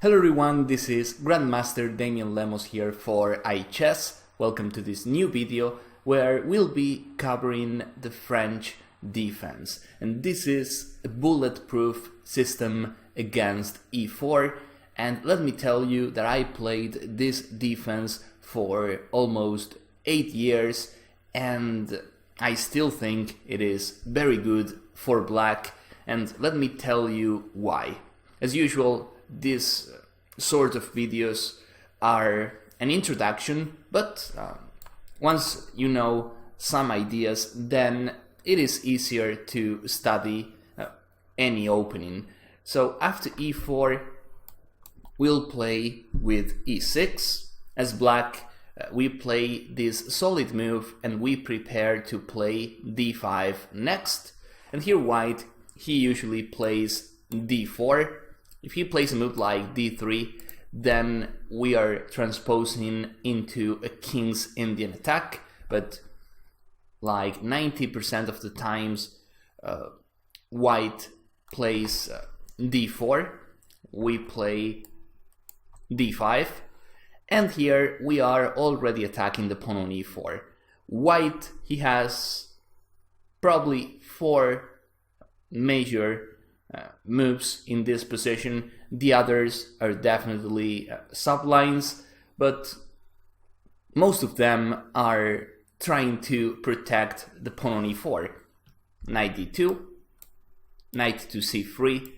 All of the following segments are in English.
Hello everyone, this is Grandmaster Damian Lemos here for iChess. Welcome to this new video where we'll be covering the French defense. And this is a bulletproof system against e4. And let me tell you that I played this defense for almost 8 years and I still think it is very good for black. And let me tell you why. As usual, these sort of videos are an introduction, but once you know some ideas, then it is easier to study any opening. So after e4, we'll play with e6. As black, we play this solid move and we prepare to play d5 next. And here white, he usually plays d4. If he plays a move like d3, then we are transposing into a King's Indian attack, but like 90% of the times white plays d4, we play d5, and here we are already attacking the pawn on e4. White, he has probably 4 major moves in this position. The others are definitely sublines, but most of them are trying to protect the pawn on e4. Knight d2, knight to c3.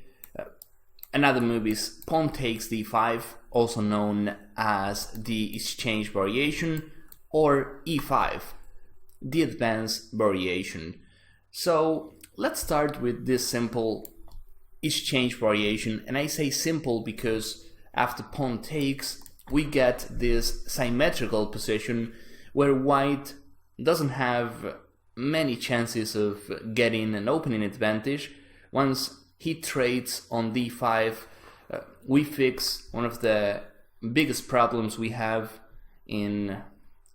Another move is pawn takes d5, also known as the exchange variation, or e5, the advanced variation. So let's start with this simple exchange variation, and I say simple because after pawn takes we get this symmetrical position where white doesn't have many chances of getting an opening advantage. Once he trades on d5, we fix one of the biggest problems we have in a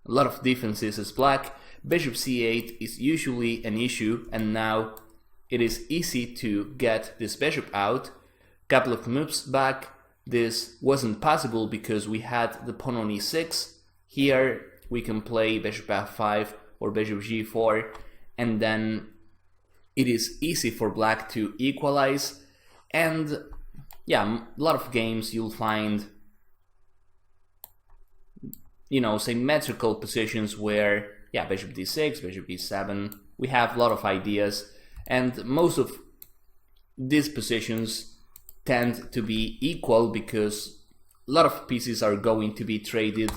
lot of defenses as black. Bishop c8 is usually an issue, and now it is easy to get this bishop out. Couple of moves back, this wasn't possible because we had the pawn on e6. Here we can play bishop f5 or bishop g4, and then it is easy for black to equalize. And yeah, a lot of games you'll find, you know, symmetrical positions where, yeah, bishop d6, bishop e7, we have a lot of ideas. And most of these positions tend to be equal because a lot of pieces are going to be traded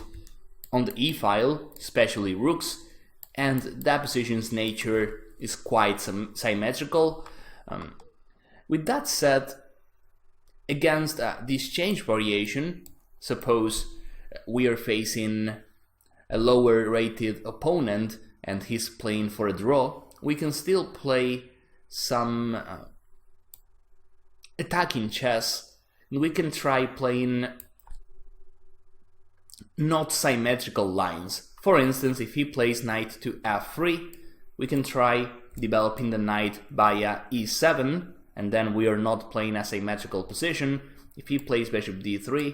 on the e-file, especially rooks, and that position's nature is quite symmetrical. With that said, against the exchange variation, suppose we are facing a lower rated opponent and he's playing for a draw, we can still play some attacking chess, and we can try playing not symmetrical lines. For instance, if he plays knight to f3, we can try developing the knight via e7, and then we are not playing a symmetrical position. If he plays bishop d3,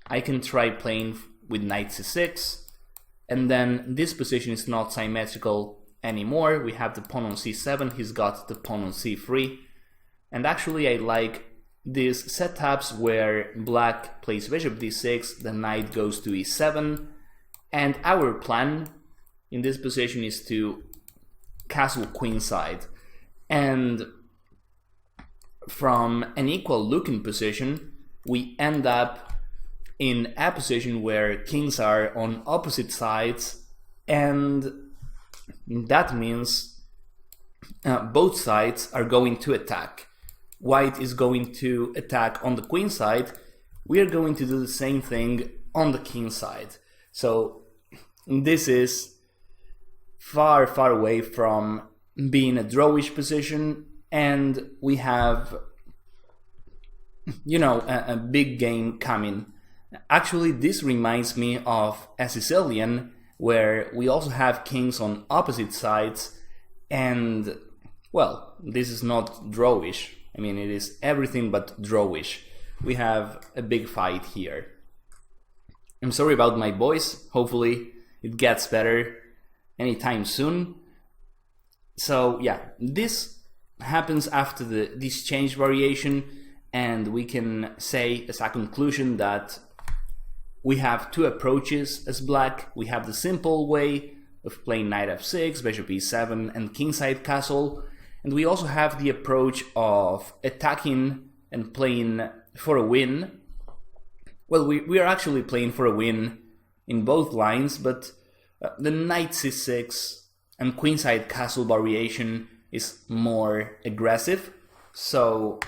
I can try playing with knight c6, and then this position is not symmetrical anymore. We have the pawn on c7, he's got the pawn on c3, and actually I like these setups where black plays bishop d6, the knight goes to e7, and our plan in this position is to castle queenside, and from an equal looking position we end up in a position where kings are on opposite sides, and that means both sides are going to attack. White is going to attack on the queen side. We are going to do the same thing on the king side. So this is far, far away from being a drawish position, and we have, you know, a big game coming. Actually, this reminds me of a Sicilian, where we also have kings on opposite sides, and well, this is not drawish. I mean, it is everything but drawish. we have a big fight here. I'm sorry about my voice, hopefully it gets better anytime soon. So yeah, this happens after this change variation, and we can say as a conclusion that we have two approaches as black. We have the simple way of playing knight f6, bishop e7, and kingside castle, and we also have the approach of attacking and playing for a win. Well, we are actually playing for a win in both lines, but the knight c6 and queenside castle variation is more aggressive. So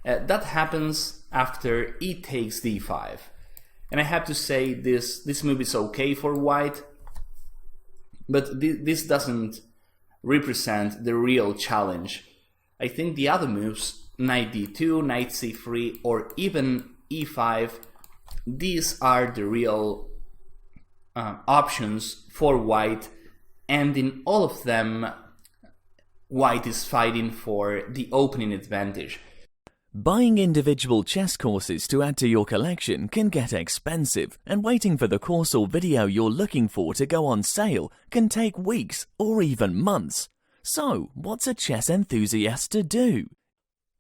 that happens after e takes d5. And I have to say this move is okay for white, but this doesn't represent the real challenge. I think the other moves, knight d2, knight c3, or even e5, these are the real options for white, and in all of them white is fighting for the opening advantage. Buying individual chess courses to add to your collection can get expensive, and waiting for the course or video you're looking for to go on sale can take weeks or even months. So, what's a chess enthusiast to do?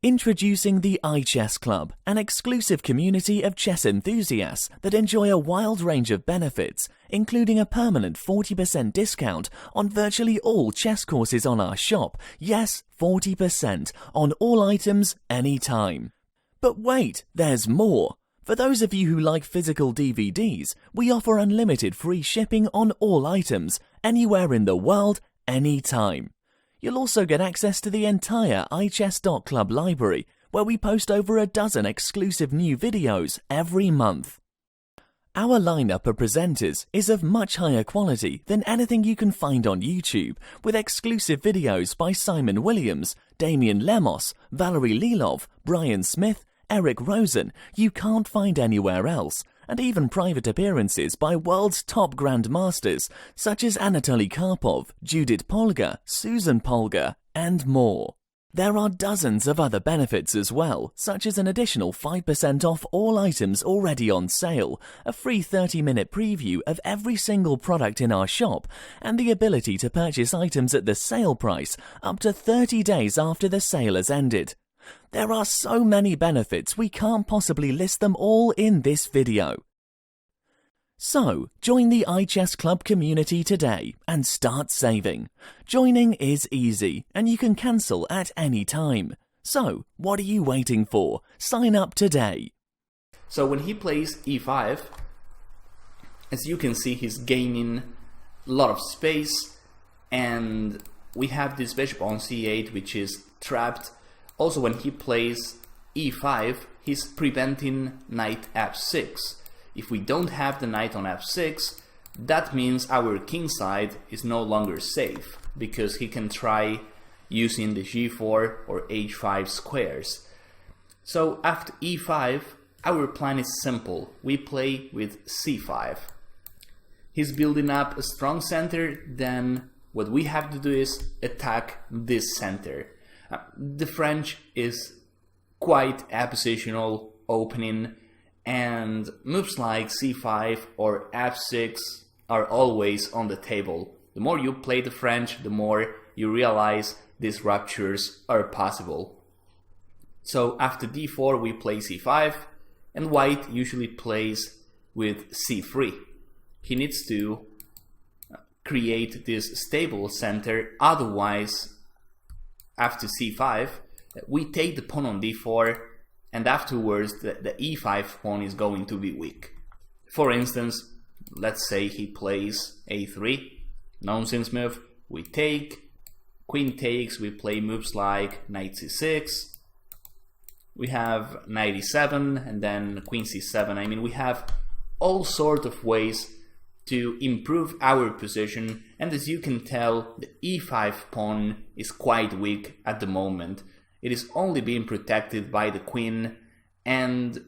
Introducing the iChess Club, an exclusive community of chess enthusiasts that enjoy a wild range of benefits, including a permanent 40% discount on virtually all chess courses on our shop. Yes, 40% on all items anytime. But wait, there's more. For those of you who like physical DVDs, we offer unlimited free shipping on all items, anywhere in the world, anytime. You'll also get access to the entire iChess.club library, where we post over a dozen exclusive new videos every month. Our lineup of presenters is of much higher quality than anything you can find on YouTube, with exclusive videos by Simon Williams, Damian Lemos, Valerie Lilov, Brian Smith, Eric Rosen you can't find anywhere else, and even private appearances by world's top grandmasters such as Anatoly Karpov, Judith Polgar, Susan Polgar, and more. There are dozens of other benefits as well, such as an additional 5% off all items already on sale, a free 30-minute preview of every single product in our shop, and the ability to purchase items at the sale price up to 30 days after the sale has ended. There are so many benefits we can't possibly list them all in this video. So, join the iChess Club community today and start saving. Joining is easy and you can cancel at any time. So, what are you waiting for? Sign up today. So when he plays e5, as you can see, he's gaining a lot of space, and we have this bishop on c8 which is trapped. Also, when he plays e5, he's preventing knight f6. If we don't have the knight on f6, that means our kingside is no longer safe, because he can try using the g4 or h5 squares. So after e5, our plan is simple. We play with c5. He's building up a strong center, then what we have to do is attack this center. The French is quite a positional opening, and moves like c5 or f6 are always on the table. The more you play the French, the more you realize these ruptures are possible. So after d4 we play c5, and white usually plays with c3. He needs to create this stable center, otherwise after c5 we take the pawn on d4, and afterwards the e5 pawn is going to be weak. For instance, let's say he plays a3, nonsense move, we take, queen takes, we play moves like knight c6, we have knight e7, and then queen c7. I mean, we have all sorts of ways to improve our position, and as you can tell, the e5 pawn is quite weak at the moment. It is only being protected by the queen, and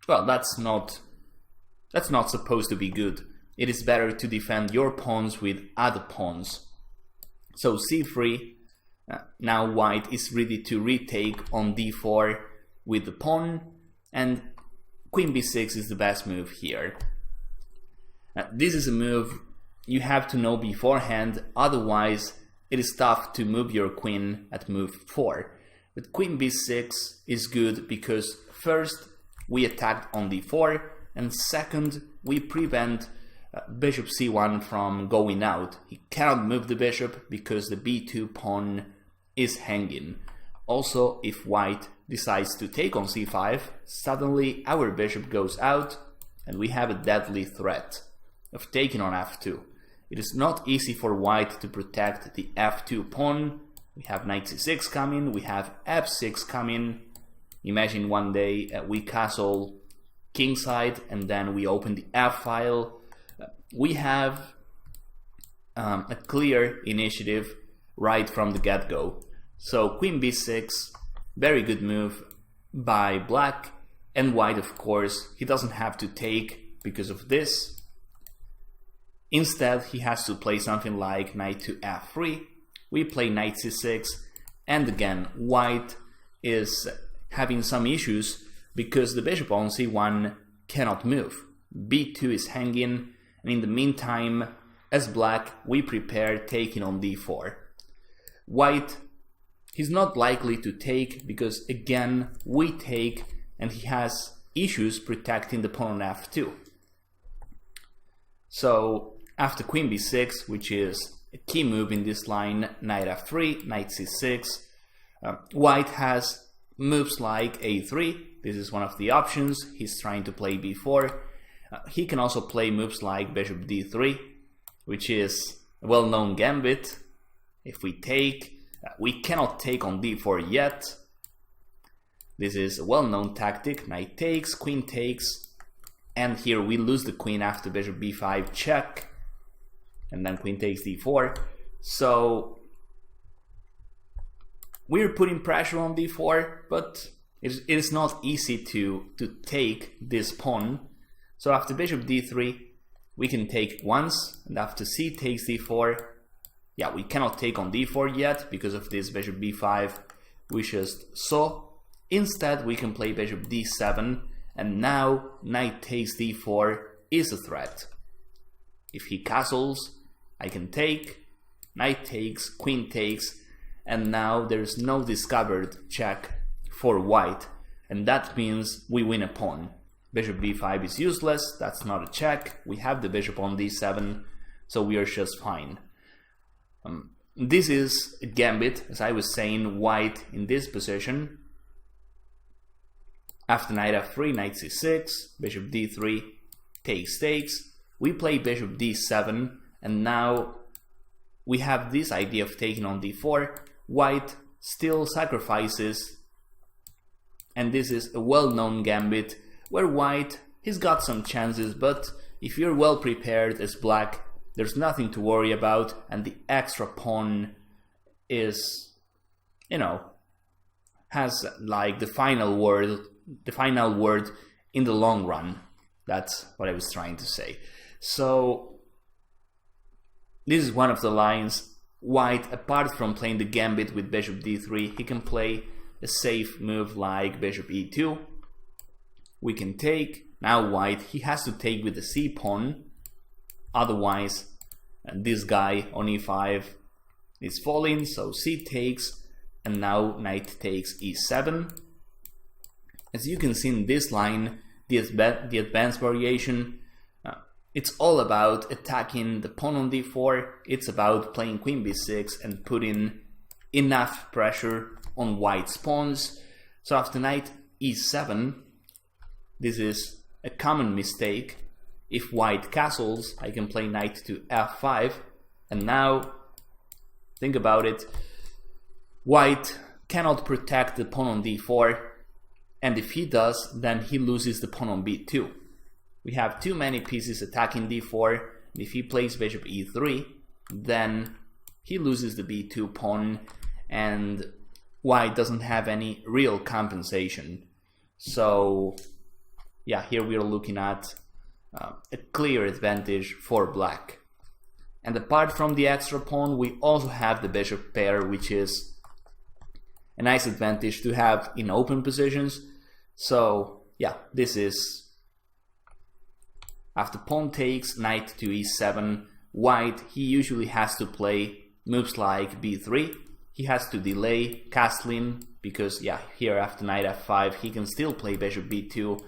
well, that's not supposed to be good. It is better to defend your pawns with other pawns. So c3, now white is ready to retake on d4 with the pawn, and queen b6 is the best move here. This is a move you have to know beforehand, otherwise it is tough to move your queen at move 4. But queen b6 is good because first we attack on d4, and second we prevent bishop c1 from going out. He cannot move the bishop because the b2 pawn is hanging. Also, if white decides to take on c5, suddenly our bishop goes out and we have a deadly threat of taking on f2. It is not easy for white to protect the f2 pawn. We have knight c6 coming, we have f6 coming. Imagine one day we castle kingside and then we open the f-file. We have a clear initiative right from the get-go. So queen b6, very good move by black, and white, of course, he doesn't have to take because of this. Instead, he has to play something like knight to f3. We play knight c6, and again, white is having some issues because the bishop on c1 cannot move. b2 is hanging, and in the meantime, as black, we prepare taking on d4. White, he's not likely to take because again, we take, and he has issues protecting the pawn on f2. So after queen b6, which is a key move in this line, knight f3, knight c6, white has moves like a3. This is one of the options. He's trying to play b4. He can also play moves like bishop d3, which is a well-known gambit. If we take, we cannot take on d4 yet. This is a well-known tactic. Knight takes, queen takes, and here we lose the queen after bishop b5 check, and then queen takes d4. So we're putting pressure on d4, but it is not easy to take this pawn. So after bishop d3, we can take once, and after c takes d4, yeah, we cannot take on d4 yet because of this bishop b5, we just saw. Instead, we can play bishop d7, and now knight takes d4 is a threat. If he castles, I can take, knight takes, queen takes, and now there's no discovered check for white, and that means we win a pawn. Bishop b5 is useless, that's not a check, we have the bishop on d7, so we are just fine. This is a gambit, as I was saying, white in this position. After knight f3, knight c6, bishop d3, takes, we play bishop d7, and now we have this idea of taking on d4. White still sacrifices, and this is a well-known gambit where white, he's got some chances, but if you're well prepared as black, there's nothing to worry about, and the extra pawn is, you know, has like the final word in the long run. That's what I was trying to say. So this is one of the lines. White, apart from playing the gambit with bishop d3, he can play a safe move like bishop e2. We can take. Now white, he has to take with the c pawn, otherwise this guy on e5 is falling, so c takes, and now knight takes e7. As you can see in this line, the advanced variation, it's all about attacking the pawn on d4. It's about playing queen b6 and putting enough pressure on white's pawns. So after knight e7, this is a common mistake. If white castles, I can play knight to f5, and now think about it. White cannot protect the pawn on d4, and if he does, then he loses the pawn on b2. We have too many pieces attacking d4, and if he plays bishop e3, then he loses the b2 pawn, and white doesn't have any real compensation. So yeah, here we are looking at a clear advantage for black. And apart from the extra pawn, we also have the bishop pair, which is a nice advantage to have in open positions. So yeah, this is after pawn takes, knight to e7, white, he usually has to play moves like b3. He has to delay castling because, yeah, here after knight f5 he can still play bishop b2.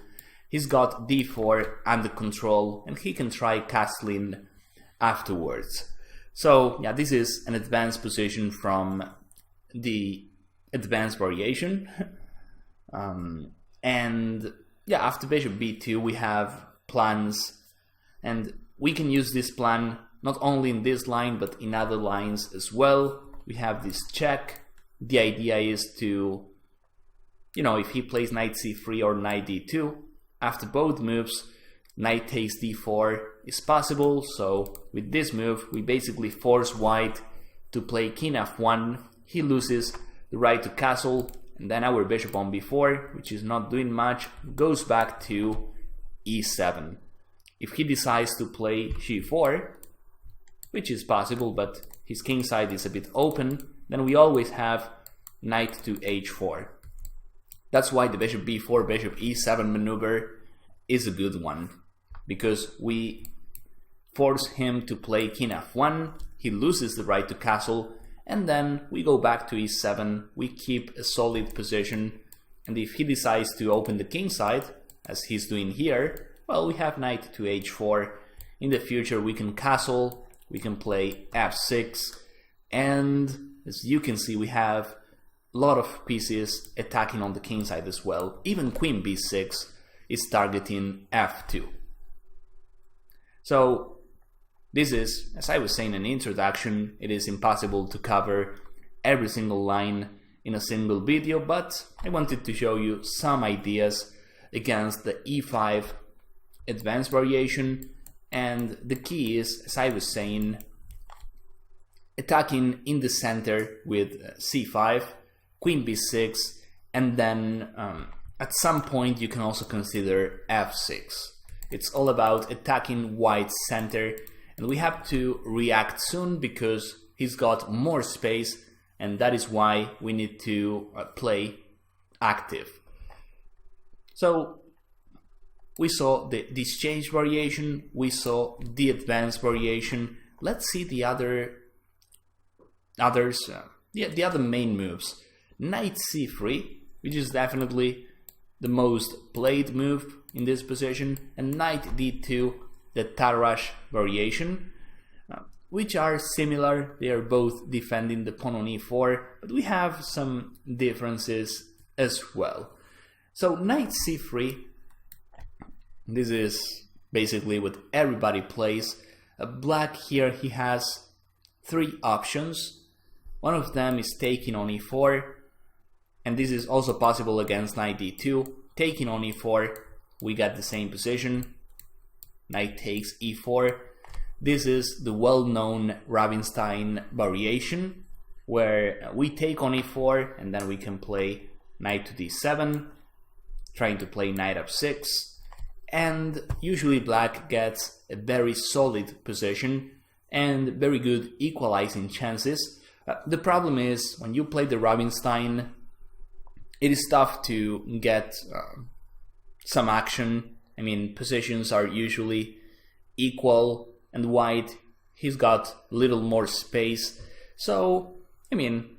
He's got d4 under control and he can try castling afterwards. So yeah, this is an advanced position from the advanced variation. And yeah, after bishop b2 we have plans, and we can use this plan not only in this line but in other lines as well. We have this check. The idea is to, you know, if he plays knight c3 or knight d2, after both moves, knight takes d4 is possible. So with this move, we basically force white to play king f1. He loses the right to castle, and then our bishop on b4, which is not doing much, goes back to e7. If he decides to play g4, which is possible, but his king side is a bit open, then we always have knight to h4. That's why the bishop b4, bishop e7 maneuver is a good one, because we force him to play king f1, he loses the right to castle, and then we go back to e7, we keep a solid position, and if he decides to open the king side, as he's doing here, well, we have knight to h4. In the future we can castle, we can play f6, and as you can see we have a lot of pieces attacking on the king side as well. Even queen b6 is targeting f2. So this is, as I was saying in the introduction, it is impossible to cover every single line in a single video, but I wanted to show you some ideas against the e5 advanced variation. And the key is, as I was saying, attacking in the center with c5, queen b6, and then at some point you can also consider f6. It's all about attacking white's center, and we have to react soon because he's got more space, and that is why we need to play active. So we saw the exchange variation, we saw the advanced variation. Let's see the other main moves. Knight c3, which is definitely the most played move in this position, and knight d2, the Tarrasch variation, which are similar. They are both defending the pawn on e4, but we have some differences as well. So knight c3, this is basically what everybody plays. Black here, he has three options. One of them is taking on e4, and this is also possible against knight d2. Taking on e4, we got the same position. Knight takes e4. This is the well-known Rubinstein variation, where we take on e4 and then we can play knight to d7, trying to play knight f6, and usually black gets a very solid position and very good equalizing chances. The problem is, when you play the Rubinstein, it is tough to get some action. I mean, positions are usually equal, and white, he's got a little more space. So, I mean,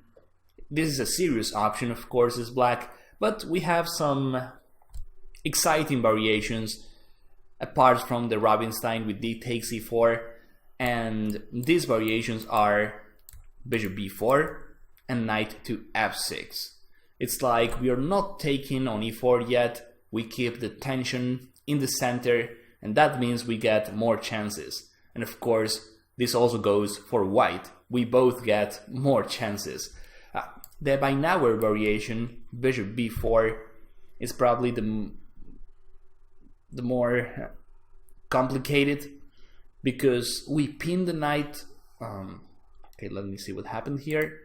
this is a serious option, of course, as black, but we have some exciting variations apart from the Rubinstein with d takes e4, and these variations are bishop b4 and knight to f6. It's like we are not taking on e4 yet, we keep the tension in the center, and that means we get more chances. And of course, this also goes for white. We both get more chances. The Beinauer variation, bishop b4, is probably the more complicated, because we pin the knight. Okay, let me see what happened here.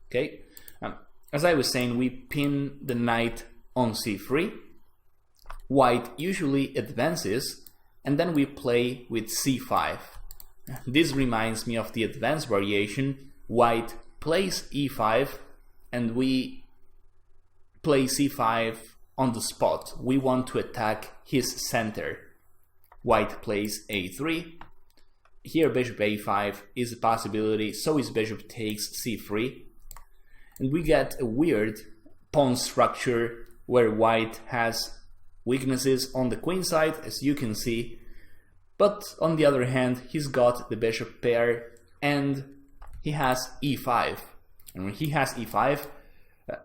Okay, as I was saying, we pin the knight on c3. White usually advances, and then we play with c5. This reminds me of the advanced variation. White plays e5, and we play c5 on the spot. We want to attack his center. White plays a3. Here bishop a5 is a possibility, so his bishop takes c3. And we get a weird pawn structure where white has weaknesses on the queen side, as you can see. But on the other hand, he's got the bishop pair and he has e5. And when he has e5,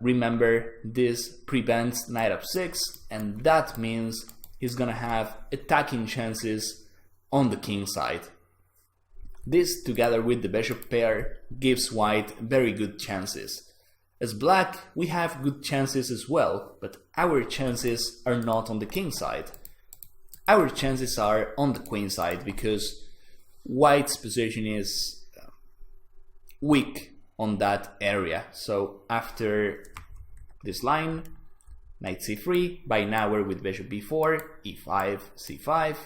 remember, this prevents knight f6, and that means he's gonna have attacking chances on the king side. This, together with the bishop pair, gives white very good chances. As black, we have good chances as well, but our chances are not on the king side. Our chances are on the queen side because white's position is weak on that area. So after this line, knight c3, by now we're with bishop b4, e5, c5,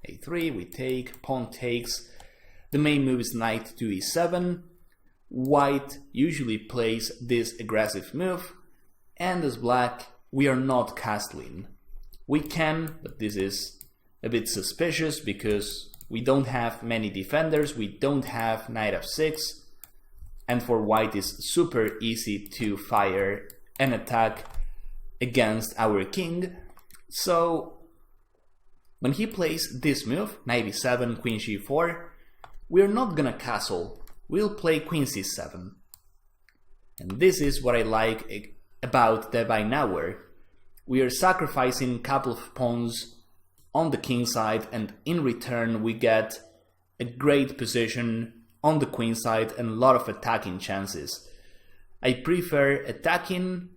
a3, we take, pawn takes. The main move is knight to e7. White usually plays this aggressive move, and as black, we are not castling. We can, but this is a bit suspicious because we don't have many defenders, we don't have knight f6, and for white it's super easy to fire an attack against our king. So when he plays this move, knight e7, queen g4, we're not gonna castle. We'll play queen c7. And this is what I like about the Weinauer. We are sacrificing a couple of pawns on the king side, and in return we get a great position on the queen side and a lot of attacking chances. I prefer attacking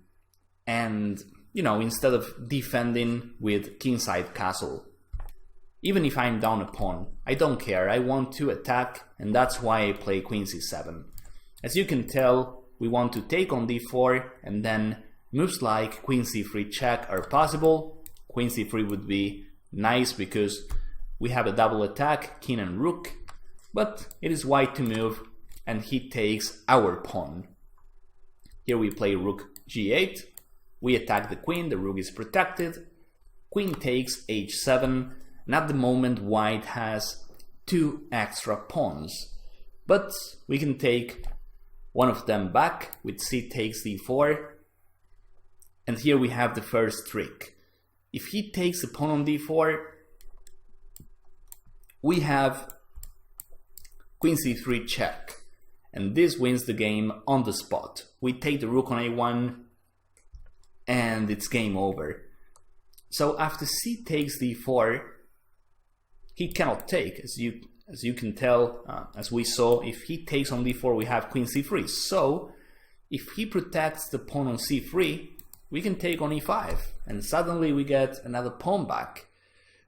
and, instead of defending with kingside castle. Even if I'm down a pawn, I don't care, I want to attack, and that's why I play queen c7. As you can tell, we want to take on d4, and then moves like queen c3 check are possible. Queen c3 would be nice because we have a double attack, king and rook, but it is white to move, and he takes our pawn. Here we play rook g8, we attack the queen, the rook is protected, queen takes h7, and at the moment white has 2 extra pawns, but we can take one of them back with c takes d4, and here we have the first trick. If he takes a pawn on d4, we have queen c3 check, and this wins the game on the spot. We take the rook on a1 and it's game over. So after c takes d4, he cannot take, as you can tell, as we saw. If he takes on d4, we have queen c3. So if he protects the pawn on c3, we can take on e5, and suddenly we get another pawn back.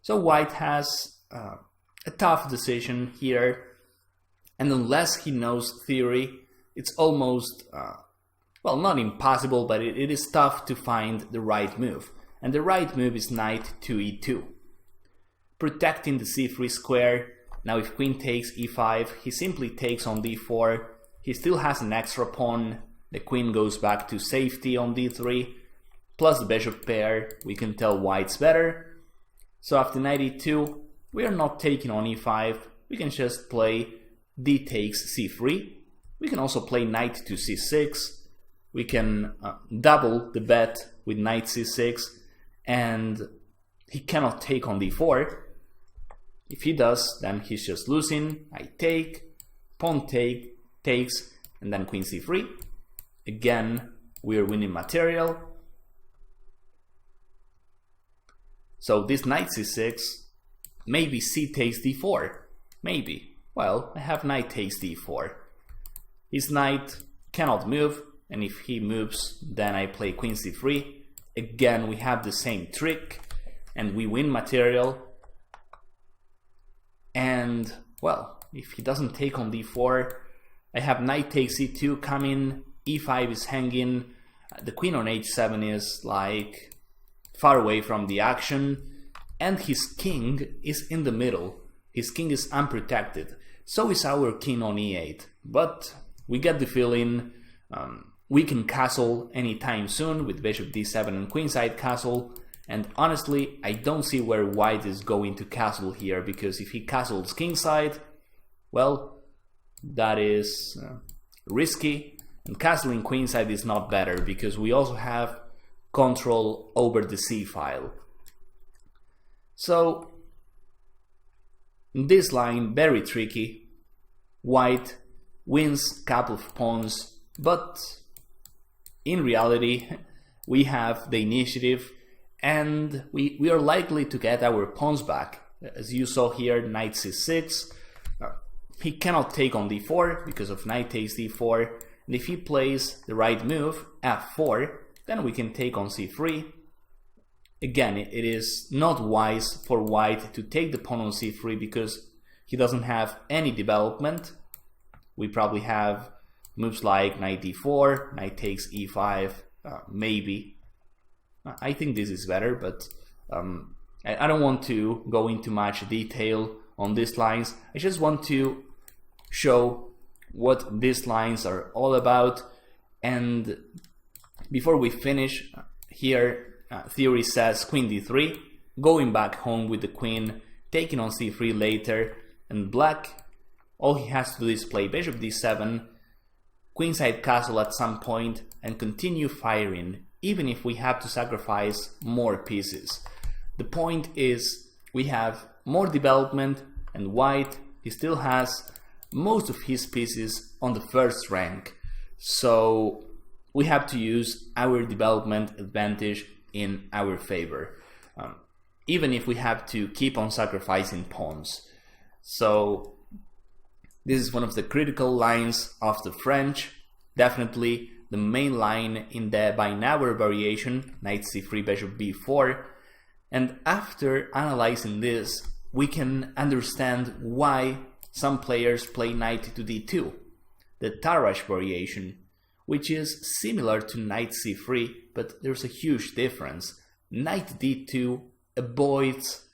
So white has a tough decision here, and unless he knows theory, it's almost, well, not impossible, but it is tough to find the right move. And the right move is knight to e2. Protecting the c3 square. Now if queen takes e5, he simply takes on d4. He still has an extra pawn. The queen goes back to safety on d3. Plus the bishop pair, we can tell white's better. So after knight e2, we are not taking on e5. We can just play d takes c3. We can also play knight to c6. We can double the bet with knight c6, and he cannot take on d4. If he does, then he's just losing. I take, pawn takes, and then queen c3. Again, we are winning material. So this knight c6, maybe c takes d4. Maybe. Well, I have knight takes d4. His knight cannot move, and if he moves, then I play queen c3. Again, we have the same trick, and we win material. And, well, if he doesn't take on d4, I have knight takes e2 coming, e5 is hanging, the queen on h7 is like far away from the action, and his king is in the middle. His king is unprotected. So is our king on e8. But we get the feeling we can castle anytime soon with bishop d7 and queenside castle, and honestly I don't see where white is going to castle here, because if he castles kingside, well, that is risky, and castling queenside is not better because we also have control over the c-file. So this line, very tricky. White wins couple of pawns, but in reality we have the initiative and we are likely to get our pawns back. As you saw here, knight c6. He cannot take on d4 because of knight takes d4, and if he plays the right move, f4, then we can take on c3. Again, it is not wise for white to take the pawn on c3 because he doesn't have any development. We probably have moves like knight d4, knight takes e5, maybe. I think this is better, but I don't want to go into much detail on these lines. I just want to show what these lines are all about. And before we finish, here theory says queen d3, going back home with the queen, taking on c3 later, and black, all he has to do is play bishop d7, queenside castle at some point, and continue firing, even if we have to sacrifice more pieces. The point is we have more development, and white, he still has most of his pieces on the first rank, so we have to use our development advantage in our favor, even if we have to keep on sacrificing pawns. So this is one of the critical lines of the French, definitely the main line in the binaural variation, knight c3, bishop b4, and after analyzing this, we can understand why some players play knight to d2, the Tarrasch variation, which is similar to knight c3, but there's a huge difference. Knight d2 avoids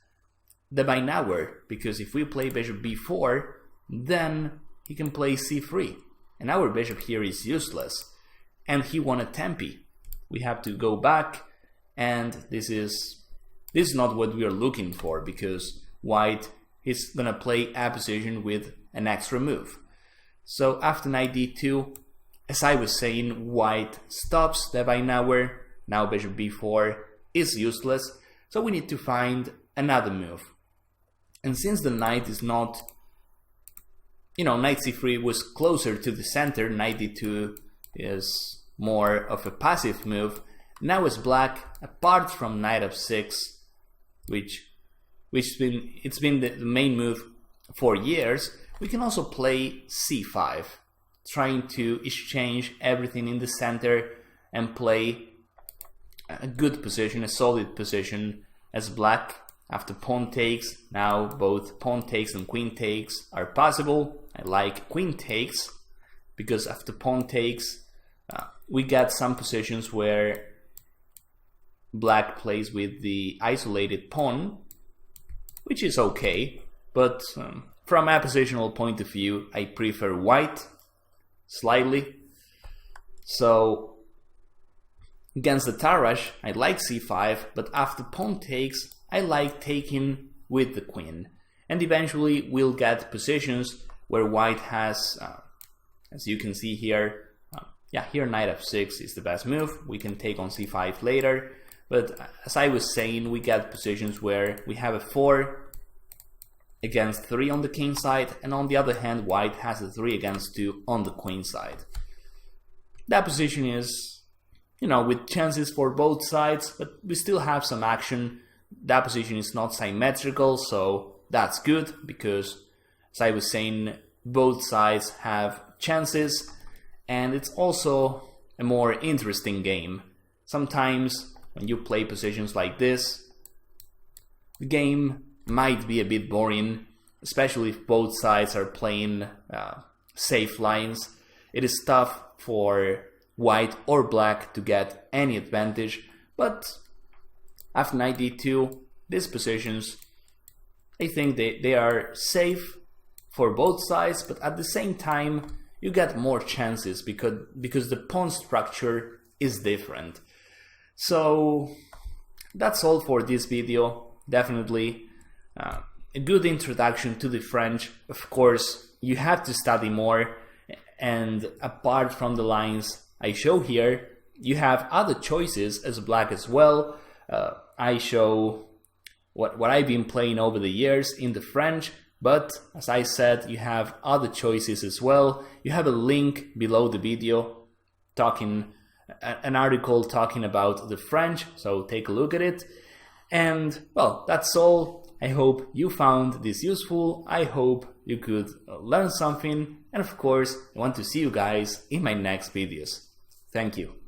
the binaural, because if we play bishop b4, then he can play c3, and our bishop here is useless, and he won a tempi. We have to go back, and this is not what we are looking for, because white is gonna play a position with an extra move. So after knight d2, as I was saying, white stops the binaural. Now bishop b4 is useless, so we need to find another move. And since the knight is not, knight c3 was closer to the center, knight d2 is more of a passive move. Now as black, apart from knight f6, which it's been the main move for years, we can also play c5, trying to exchange everything in the center and play a good position, a solid position, as black after pawn takes. Now both pawn takes and queen takes are possible. I like queen takes because after pawn takes we get some positions where black plays with the isolated pawn, which is okay, but from a positional point of view I prefer white slightly. So against the Tarrasch, I like c5, but after pawn takes, I like taking with the queen. And eventually we'll get positions where white has, as you can see here, here knight f6 is the best move. We can take on c5 later, but as I was saying, we get positions where we have a 4 against 3 on the king side, and on the other hand, white has a 3 against 2 on the queen side. That position is, with chances for both sides, but we still have some action. That position is not symmetrical, so that's good, because as I was saying, both sides have chances, and it's also a more interesting game. Sometimes when you play positions like this, the game might be a bit boring, especially if both sides are playing safe lines. It is tough for white or black to get any advantage, but after knight d2, these positions, I think they are safe for both sides, but at the same time you get more chances because the pawn structure is different. So that's all for this video. Definitely a good introduction to the French. Of course, you have to study more, and apart from the lines I show here, you have other choices as black as well. I show what I've been playing over the years in the French, but as I said, you have other choices as well. You have a link below the video an article talking about the French, so take a look at it. And well, that's all. I hope you found this useful. I hope you could learn something, and of course I want to see you guys in my next videos. Thank you.